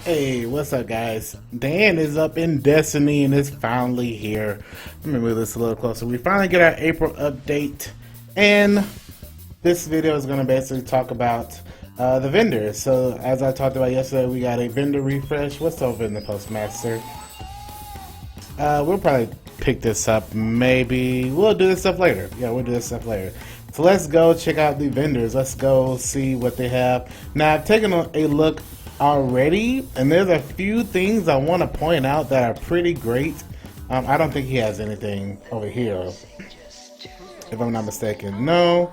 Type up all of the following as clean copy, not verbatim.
Hey, what's up, guys? Dan is up in Destiny and is finally here. Let me move this a little closer. We finally get our April update, and this video is going to basically talk about the vendors. So, as I talked about yesterday, we got a vendor refresh. What's over in the Postmaster? We'll probably pick this up. Maybe we'll do this stuff later. Yeah, we'll do this stuff later. So let's go check out the vendors. Let's go see what they have. Now, I've taken a look already, and there's a few things I want to point out that are pretty great. I don't think he has anything over here, if I'm not mistaken. No.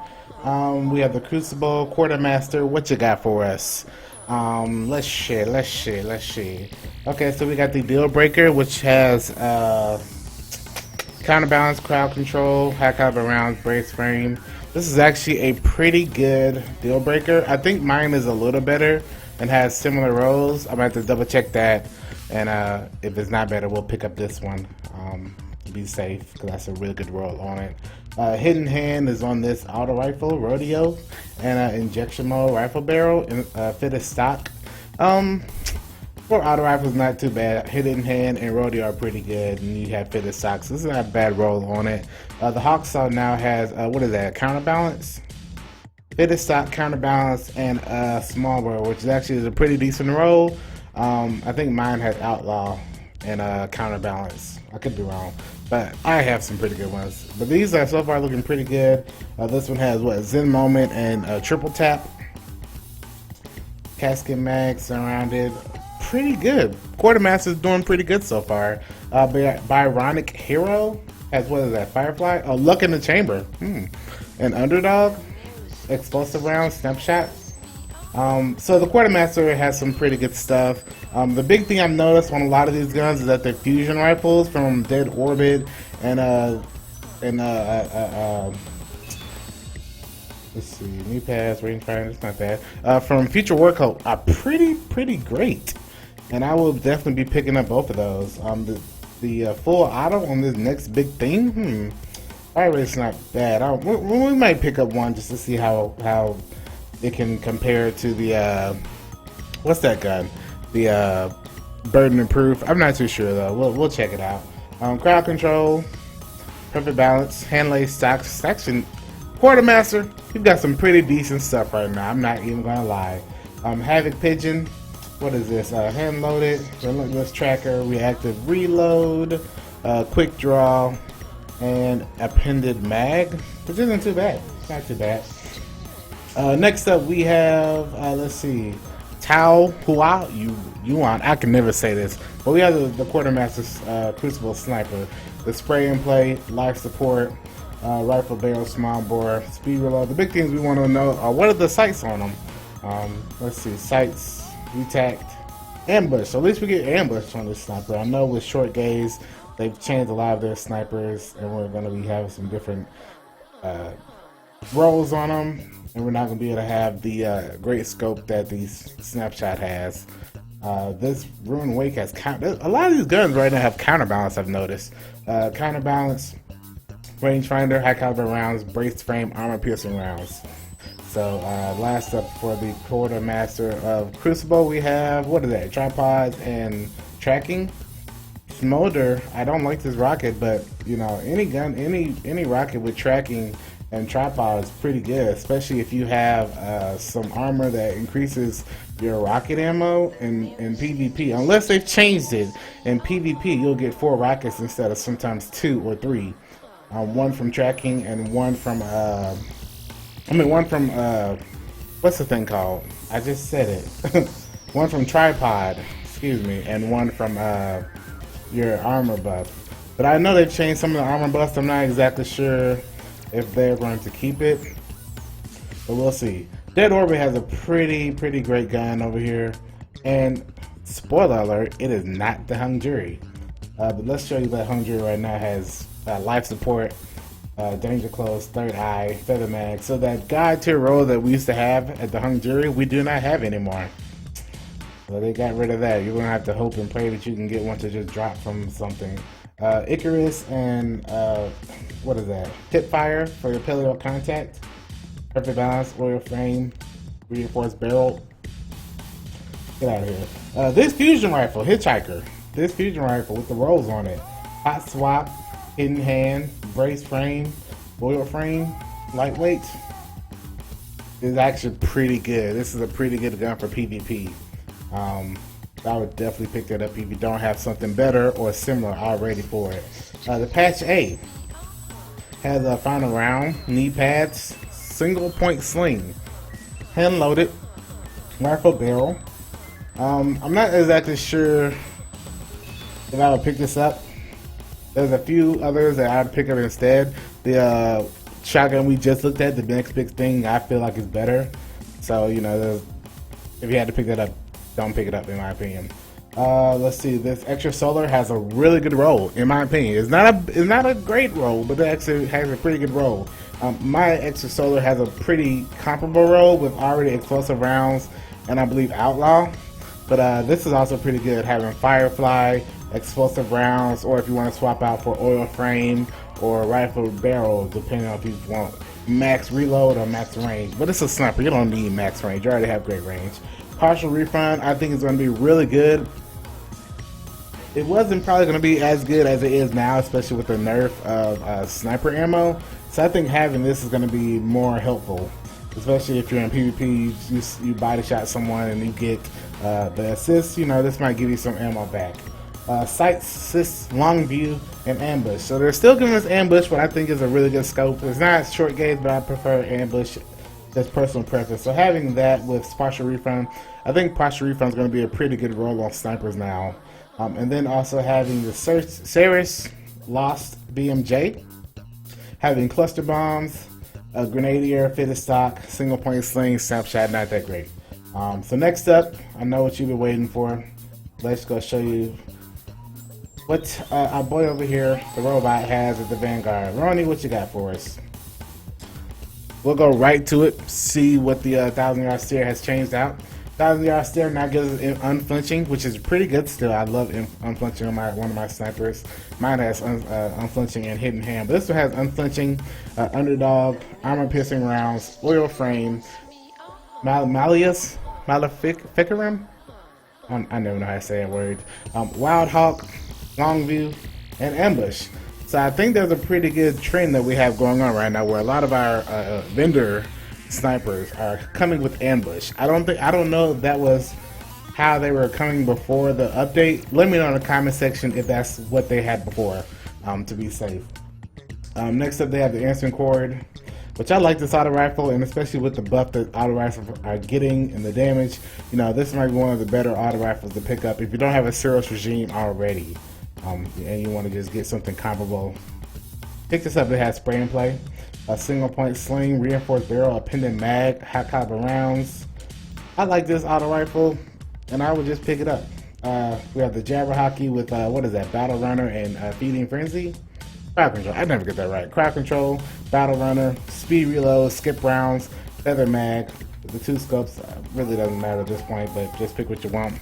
We have the Crucible Quartermaster. What you got for us? Let's share. Okay, so we got the Deal Breaker, which has counterbalance, crowd control, high caliber rounds, brace frame. This is actually a pretty good Deal Breaker. I think mine is a little better and has similar rolls. I'm gonna have to double check that, and if it's not better, we'll pick up this one to be safe, because that's a really good roll on it. Hidden Hand is on this auto rifle, Rodeo, and injection mode rifle barrel, fitted stock. For auto rifles, not too bad. Hidden Hand and Rodeo are pretty good, and you have fitted stocks. This is not a bad roll on it. The Hawksaw now has what is that? Counterbalance. Fitted stock, counterbalance, and small barrel, which is actually a pretty decent roll. I think mine has outlaw and counterbalance. I could be wrong, but I have some pretty good ones. But these are so far looking pretty good. This one has what, Zen Moment and triple tap. Casket mag surrounded. Pretty good. Quartermaster's doing pretty good so far. Byronic Hero has, what is that, Firefly? Oh, Luck in the Chamber. And Underdog. Explosive rounds, snapshot. So the Quartermaster has some pretty good stuff. The big thing I've noticed on a lot of these guns is that they're fusion rifles from Dead Orbit and let's see, new pass, rangefinder, it's not bad. From Future War Code are pretty great, and I will definitely be picking up both of those. The full auto on this next big thing, alright, it's not bad. We might pick up one just to see how it can compare to the what's that gun? The Burden and Proof. I'm not too sure though. We'll check it out. Crowd control, perfect balance, hand lace stocks, section. Quartermaster, you've got some pretty decent stuff right now. I'm not even gonna lie. Havoc Pigeon. What is this? Hand loaded, relentless tracker, reactive reload, quick draw, and appended mag, which isn't too bad. It's not too bad. Next up we have let's see, Tao Hua Yuan. I can never say this, but we have the Quartermaster's Crucible Sniper, the spray and play, life support, rifle barrel, small bore, speed reload. The big things we want to know are what are the sights on them. Let's see, sights, retact, ambush. So at least we get ambush on this sniper. I know with short gaze they've changed a lot of their snipers, and we're going to be having some different rolls on them, and we're not going to be able to have the great scope that the snapshot has. This Ruin Wake has a lot of these guns right now have counterbalance. I've noticed counterbalance, rangefinder, high caliber rounds, braced frame, armor piercing rounds. So last up for the Quartermaster of Crucible, we have, what is that, tripods and tracking. Smolder, I don't like this rocket, but you know, any gun, any rocket with tracking and tripod is pretty good, especially if you have some armor that increases your rocket ammo in PvP. Unless they've changed it in PvP, you'll get 4 rockets instead of sometimes 2 or 3. One from tracking and one from what's the thing called? I just said it. One from tripod, excuse me, and one from your armor buff. But I know they've changed some of the armor buffs. I'm not exactly sure if they're going to keep it, but we'll see. Dead Orbit has a pretty great gun over here, and spoiler alert, it is not the Hung Jury. But let's show you that Hung Jury right now has life support, danger close, third eye, feather mag. So that god tier roll that we used to have at the Hung Jury, we do not have anymore. So they got rid of that. You're gonna have to hope and pray that you can get one to just drop from something. Icarus and what is that? Hip fire for your paleo contact. Perfect balance, oil frame, reinforced barrel. Get out of here. This fusion rifle, Hitchhiker. This fusion rifle with the rolls on it. Hot swap, hidden hand, brace frame, oil frame, lightweight. Is actually pretty good. This is a pretty good gun for PvP. I would definitely pick that up if you don't have something better or similar already for it. The Patch A has a final round, knee pads, single point sling, hand loaded, rifle barrel. I'm not exactly sure if I would pick this up. There's a few others that I'd pick up instead. The shotgun we just looked at, the next big thing, I feel like is better. So, you know, if you had to pick that up, don't pick it up in my opinion. Let's see, this extra solar has a really good roll in my opinion. It's not a great roll, but it actually has a pretty good roll. My extra solar has a pretty comparable roll with already explosive rounds and I believe outlaw. But this is also pretty good, having firefly, explosive rounds, or if you want to swap out for oil frame or rifle barrel, depending on if you want max reload or max range. But it's a sniper, you don't need max range, you already have great range. Partial refund, I think it's going to be really good. It wasn't probably going to be as good as it is now, especially with the nerf of sniper ammo. So I think having this is going to be more helpful, especially if you're in PvP, you body shot someone and you get the assist. You know, this might give you some ammo back. Sight, assist, long view, and ambush. So they're still giving us ambush, but I think is a really good scope. It's not short gauge, but I prefer ambush. That's personal preference. So having that with partial refund, I think partial refund is going to be a pretty good roll on snipers now. And then also having the Ceres Lost BMJ, having cluster bombs, a grenadier, fitted stock, single point sling, snapshot, not that great. So next up, I know what you've been waiting for. Let's go show you what our boy over here, the robot, has at the Vanguard. Ronnie, what you got for us? We'll go right to it, see what the 1,000-yard stare has changed out. 1,000-yard stare now gives us unflinching, which is pretty good still. I love unflinching on one of my snipers. Mine has unflinching and hidden hand, but this one has unflinching, underdog, armor-piercing rounds, oil frame, maleficarum. I never know how to say that word. Wild Hawk, long view, and ambush. So I think there's a pretty good trend that we have going on right now, where a lot of our vendor snipers are coming with ambush. I don't know if that was how they were coming before the update. Let me know in the comment section if that's what they had before, to be safe. Next up, they have the answering cord, which I like this auto rifle, and especially with the buff that auto rifles are getting and the damage. You know, this might be one of the better auto rifles to pick up if you don't have a Ceres regime already. And you want to just get something comparable. Pick this up. It has spray and play, a single point sling, reinforced barrel, a pendant mag, high caliber rounds. I like this auto rifle, and I would just pick it up. We have the Jabber Hockey with what is that? Battle Runner and Feeding Frenzy. Crowd control. I never get that right. Crowd control, battle runner, speed reload, skip rounds, feather mag. The two scopes really doesn't matter at this point, but just pick what you want.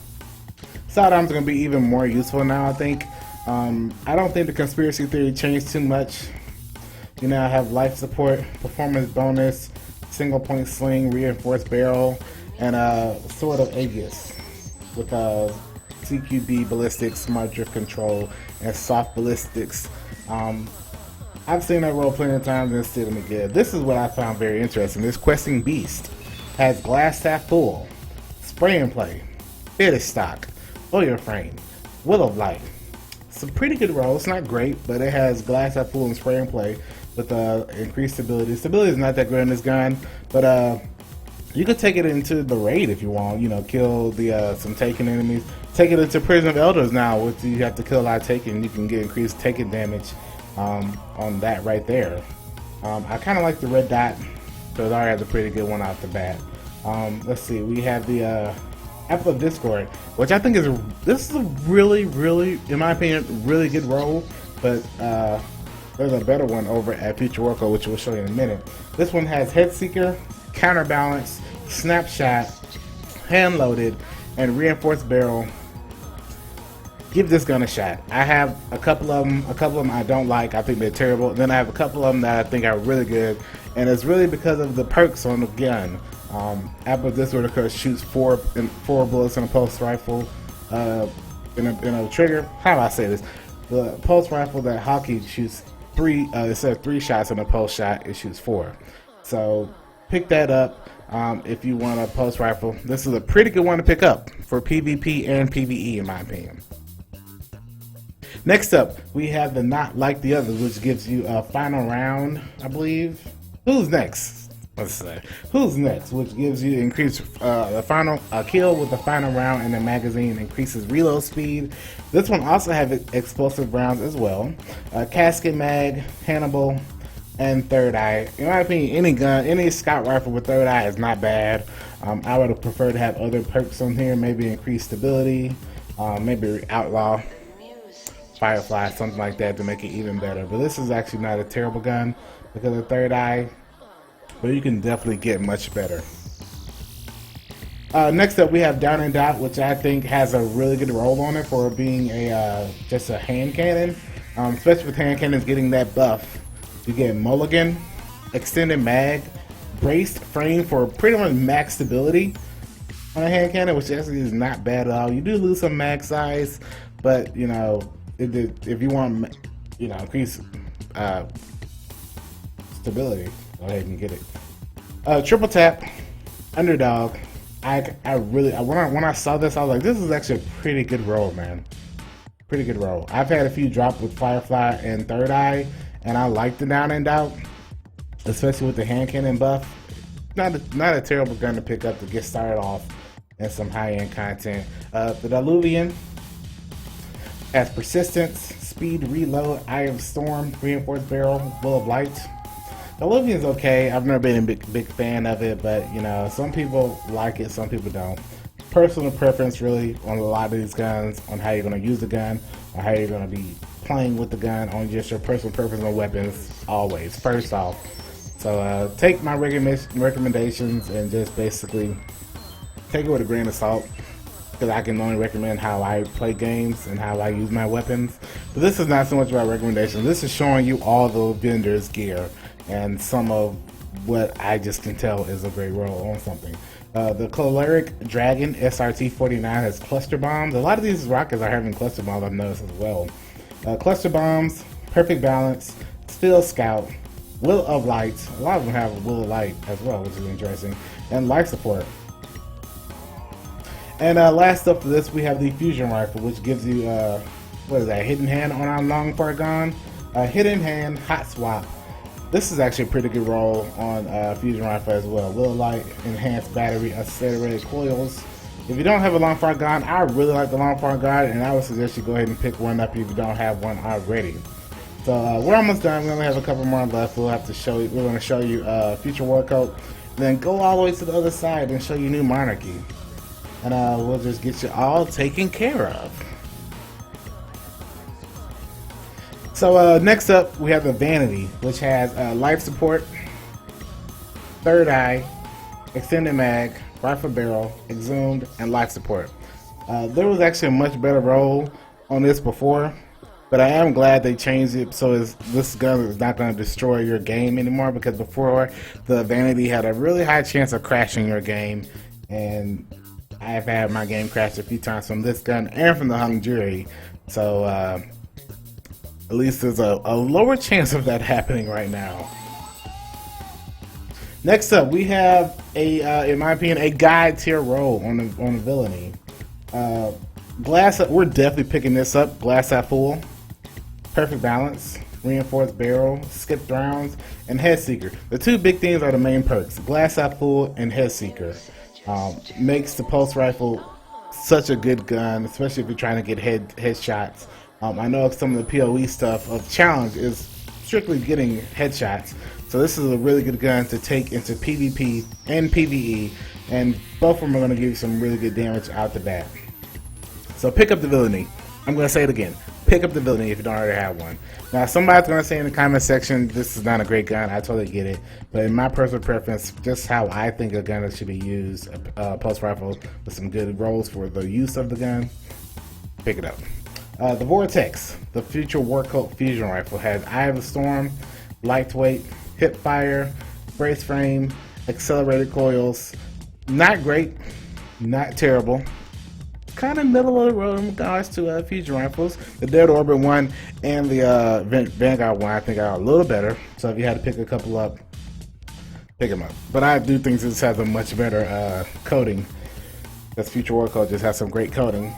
Sidearms are going to be even more useful now, I think. I don't think the conspiracy theory changed too much. You now have life support, performance bonus, single point sling, reinforced barrel, and Sword of Aegis with CQB ballistics, smart drift control, and soft ballistics. I've seen that roll plenty of times and it's still me good. This is what I found very interesting. This questing beast has glass half full, spray and play, fitted stock, oil frame, will of light. It's a pretty good roll. It's not great, but it has glass half full and spray and play with increased stability. Stability is not that great in this gun, but you could take it into the raid if you want. You know, kill some taken enemies. Take it into Prison of Elders now, which you have to kill a lot of taken. You can get increased taken damage on that right there. I kind of like the red dot, so it already has a pretty good one off the bat. Let's see, we have the Apple of Discord, which I think this is a really, in my opinion, really good roll, but there's a better one over at Future Worko, which we'll show you in a minute. This one has Head Seeker, Counterbalance, Snapshot, Hand Loaded, and Reinforced Barrel. Give this gun a shot. I have a couple of them I don't like. I think they're terrible. Then I have a couple of them that I think are really good, and it's really because of the perks on the gun. Apple Disorder Curse shoots four bullets in a pulse rifle. In a trigger. How do I say this? The pulse rifle that Hockey shoots instead of 3 shots in a pulse shot, it shoots 4. So pick that up if you want a pulse rifle. This is a pretty good one to pick up for PvP and PvE, in my opinion. Next up, we have the Not Like the Others, which gives you a final round, I believe. Who's next? Let's say Who's Next, which gives you increased the final kill with the final round in the magazine, increases reload speed. This one also has explosive rounds as well. Casket mag, Hannibal, and Third Eye. In my opinion, any scout rifle with Third Eye is not bad. I would have preferred to have other perks on here, maybe increased stability, maybe outlaw, Firefly, something like that to make it even better. But this is actually not a terrible gun because of Third Eye. But you can definitely get much better. Next up, we have Down and Dot, which I think has a really good role on it for being just a hand cannon. Especially with hand cannons getting that buff. You get mulligan, extended mag, braced frame for pretty much max stability on a hand cannon, which actually is not bad at all. You do lose some mag size, but you know, if you want, you know, increase stability, go ahead and get it. Triple tap, underdog. When I saw this, I was like, this is actually a pretty good roll, man. Pretty good roll. I've had a few drop with Firefly and Third Eye, and I like the Down and Out, especially with the hand cannon buff. Not a terrible gun to pick up to get started off and some high-end content. The Diluvian has persistence, speed, reload, Eye of Storm, reinforced barrel, Will of Light. The Diluvian's okay. I've never been a big fan of it, but you know, some people like it, some people don't. Personal preference really on a lot of these guns, on how you're going to use the gun, or how you're going to be playing with the gun, on just your personal preference on weapons, always, first off. So take my recommendations and just basically take it with a grain of salt, because I can only recommend how I play games and how I use my weapons. But this is not so much about recommendations. This is showing you all the vendors' gear and some of what I just can tell is a great roll on something. The Choleric Dragon SRT-49 has cluster bombs. A lot of these rockets are having cluster bombs, I've noticed as well. Cluster bombs, perfect balance, Steel Scout, Will of Light. A lot of them have Will of Light as well, which is interesting, and life support. And last up for this, we have the Fusion Rifle, which gives you what is that? Hidden Hand on our long far gun. Hidden Hand Hot Swap. This is actually a pretty good roll on Fusion Rifle as well. Will of Light, enhanced battery, accelerated coils. If you don't have a long far gun, I really like the long far gun, and I would suggest you go ahead and pick one up if you don't have one already. So we're almost done. We only have a couple more left. We'll have to show you. We're going to show you Future War Coat, then go all the way to the other side and show you New Monarchy, and we'll just get you all taken care of. So next up, we have the Vanity, which has life support, Third Eye, extended mag, rifle barrel, exhumed, and life support. There was actually a much better roll on this before, but I am glad they changed it so this gun is not going to destroy your game anymore, because before the Vanity had a really high chance of crashing your game, and I've had my game crashed a few times from this gun and from the Hung Jury. So at least there's a lower chance of that happening right now. Next up, we have in my opinion, a guide tier roll on the Villainy. We're definitely picking this up. Glass Eye Fool, perfect balance, reinforced barrel, skipped rounds, and Head Seeker. The two big things are the main perks: Glass Eye Fool and Head Seeker. Makes the pulse rifle such a good gun, especially if you're trying to get headshots. I know some of the PoE stuff of challenge is strictly getting headshots, so this is a really good gun to take into PvP and PvE, and both of them are going to give you some really good damage out the bat. So pick up the Villainy. I'm going to say it again. Pick up the Villainy if you don't already have one. Now, somebody's going to say in the comment section, this is not a great gun. I totally get it. But in my personal preference, just how I think a gun should be used, a pulse rifle with some good rolls for the use of the gun, pick it up. The Vortex, the Future War Coat Fusion Rifle, has Eye of the Storm, lightweight, hip fire, brace frame, Accelerated coils, not great, not terrible. Kind of middle of the road in regards to fusion rifles. The Dead Orbit one and the Vanguard one I think are a little better. So if you had to pick a couple up, pick them up. But I do think this has a much better coating. This Future Warcode just has some great coating.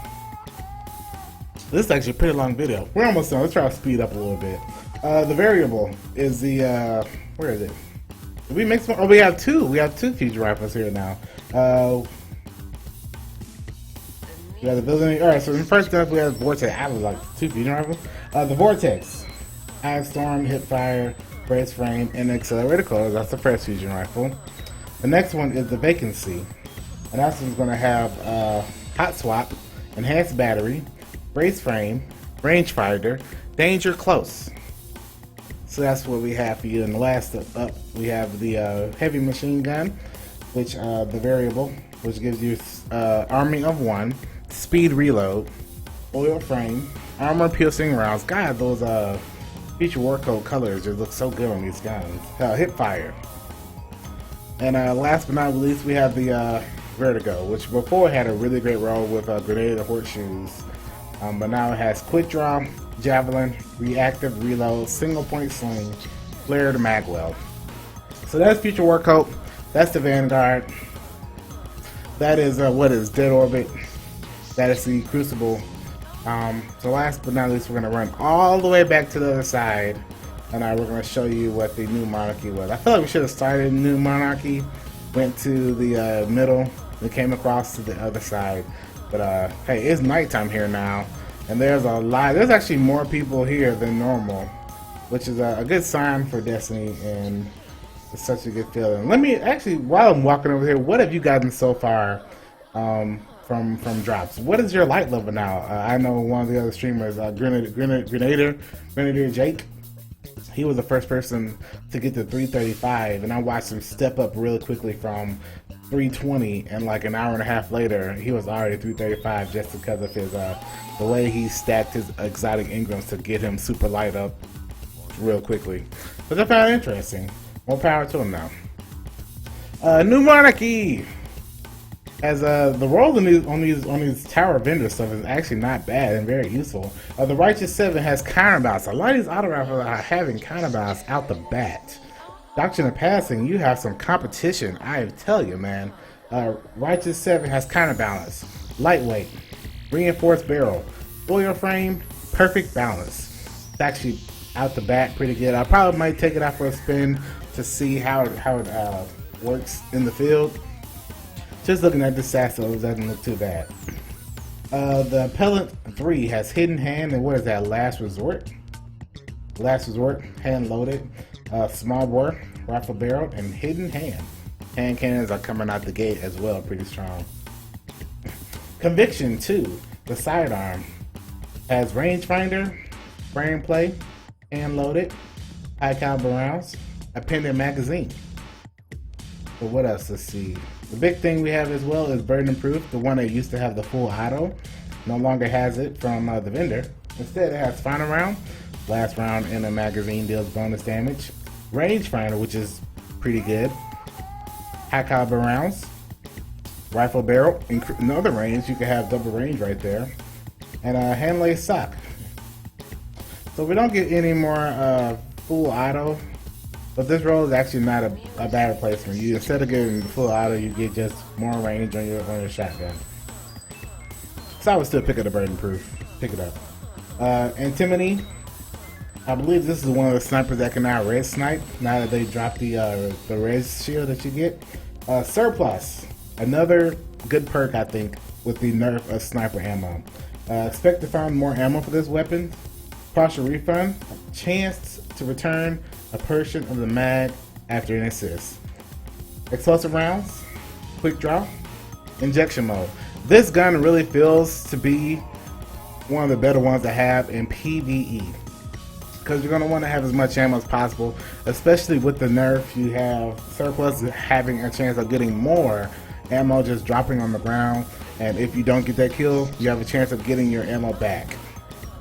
This is actually a pretty long video. We're almost done. Let's try to speed up a little bit. The variable is the where is it? Did we make some? Oh, we have two. We have two fusion rifles here now. We have the building. All right. So in first up, we have Vortex. I was like two fusion rifles. The Vortex, Ice Storm, Hipfire, Brace Frame, and Accelerator Coils. That's the first fusion rifle. The next one is the Vacancy, and that's going to have Hot Swap, Enhanced Battery, Brace Frame, Rangefinder, Danger Close. So that's what we have for you. And the last up, we have the Heavy Machine Gun, which the variable, which gives you Arming of 1, Speed Reload, Oil Frame, Armor Piercing Rounds. God, those Future Warcode colors just look so good on these guns. Hipfire. And last but not least, we have the Vertigo, which before had a really great role with Grenade and Horseshoes. But now it has Quick Draw, Javelin, Reactive Reload, Single Point Sling, Flare to Magwell. So that's Future Warcode. That's the Vanguard. That is what is Dead Orbit. That is the Crucible. So last but not least, we're going to run all the way back to the other side, and we're going to show you what the New Monarchy was. I feel like we should have started New Monarchy, went to the middle, and came across to the other side. But hey, it's nighttime here now, and there's a lot. There's actually more people here than normal, which is a good sign for Destiny, and it's such a good feeling. Let me actually, while I'm walking over here, what have you gotten so far from drops? What is your light level now? I know one of the other streamers, Grenadier Jake. He was the first person to get to 335, and I watched him step up really quickly from 320, and like an hour and a half later, he was already 335 just because of his the way he stacked his exotic engrams to get him super light up real quickly. But I found it interesting. More power to him now. New Monarchy. As the role on these tower vendor stuff is actually not bad and very useful. The Righteous 7 has counterbalance. A lot of these auto rifles are having counterbalance out the bat. Doctrine of Passing, you have some competition, I tell you, man. Righteous 7 has counterbalance, lightweight, reinforced barrel, oil frame, perfect balance. It's actually out the bat pretty good. I probably might take it out for a spin to see how it works in the field. Just looking at the stats, though, it doesn't look too bad. The Appellant 3 has Hidden Hand, and what is that? Last Resort. Last Resort, hand loaded. Small bore, rifle barrel, and hidden hand. Hand cannons are coming out the gate as well, pretty strong. Conviction 2, the sidearm, has rangefinder, frame play, hand loaded, high caliber rounds, a pendant magazine. But what else? Let's see. The big thing we have as well is burden proof. The one that used to have the full auto no longer has it from the vendor. Instead, it has final round. Last round in a magazine deals bonus damage. Rangefinder, which is pretty good. High caliber rounds. Rifle barrel. Another range, you can have double range right there. And a hand lace sock. So we don't get any more full auto, but this roll is actually not a bad replacement. You, instead of getting full auto, you get just more range on your shotgun. So I would still pick up the burden proof. Pick it up. Antimony. I believe this is one of the snipers that can now res snipe now that they dropped the res shield that you get. Surplus, another good perk I think with the nerf of sniper ammo. Expect to find more ammo for this weapon. Partial refund, chance to return a portion of the mag after an assist. Explosive rounds, quick draw, injection mode. This gun really feels to be one of the better ones to have in PvE, because you're going to want to have as much ammo as possible, especially with the nerf. You have Surplus having a chance of getting more ammo just dropping on the ground, and if you don't get that kill, you have a chance of getting your ammo back.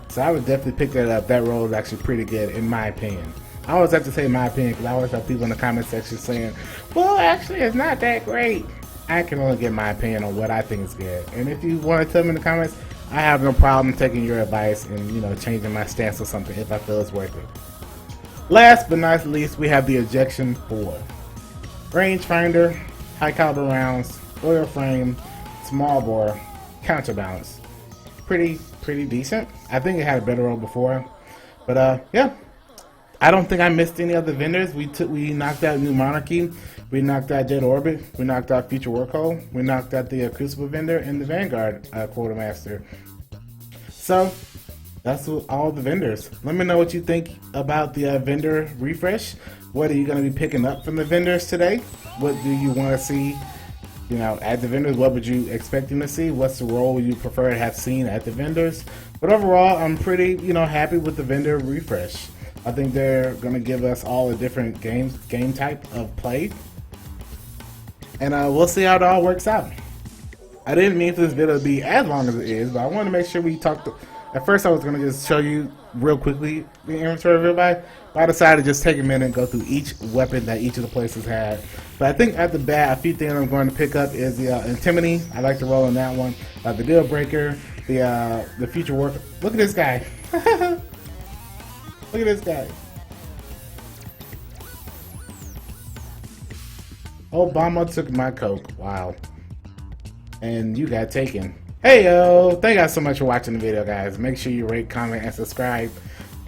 So I would definitely pick that up. That roll is actually pretty good in my opinion. I always have to say my opinion because I always have people in the comment section saying, well, actually, it's not that great. I can only give my opinion on what I think is good. And if you want to tell me in the comments, I have no problem taking your advice and, you know, changing my stance or something if I feel it's worth it. Last but not least, we have the ejection 4. Rangefinder, high caliber rounds, oil frame, small bore, counterbalance. Pretty decent. I think it had a better roll before, but yeah. I don't think I missed any other vendors. We knocked out New Monarchy, we knocked out Jet Orbit, we knocked out Future Workhold, we knocked out the Crucible vendor and the Vanguard Quartermaster. So that's all the vendors. Let me know what you think about the vendor refresh. What are you going to be picking up from the vendors today? What do you want to see, you know, at the vendors? What would you expect them to see? What's the role you prefer to have seen at the vendors? But overall, I'm pretty, you know, happy with the vendor refresh. I think they're going to give us all a different game type of play. And we'll see how it all works out. I didn't mean for this video to be as long as it is, but I wanted to make sure we talked. At first I was going to just show you real quickly the inventory of everybody, but I decided to just take a minute and go through each weapon that each of the places had. But I think at the bat, a few things I'm going to pick up is the Antimony. I like to roll in that one. The Deal Breaker, the Future Work. Look at this guy. Look at this guy. Obama took my Coke. Wow. And you got taken. Hey yo! Thank you guys so much for watching the video, guys. Make sure you rate, comment, and subscribe.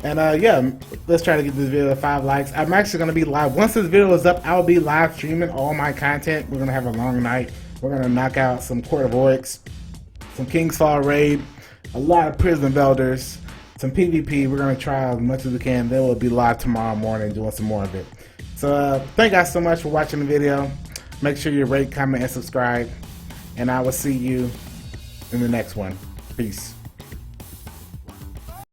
And yeah, let's try to get this video to 5 likes. I'm actually going to be live. Once this video is up, I'll be live streaming all my content. We're going to have a long night. We're going to knock out some Court of Oryx, some King's Fall Raid, a lot of Prison of Elders, some PvP. We're going to try as much as we can. Then we'll be live tomorrow morning doing some more of it. So thank you guys so much for watching the video. Make sure you rate, comment, and subscribe. And I will see you in the next one. Peace.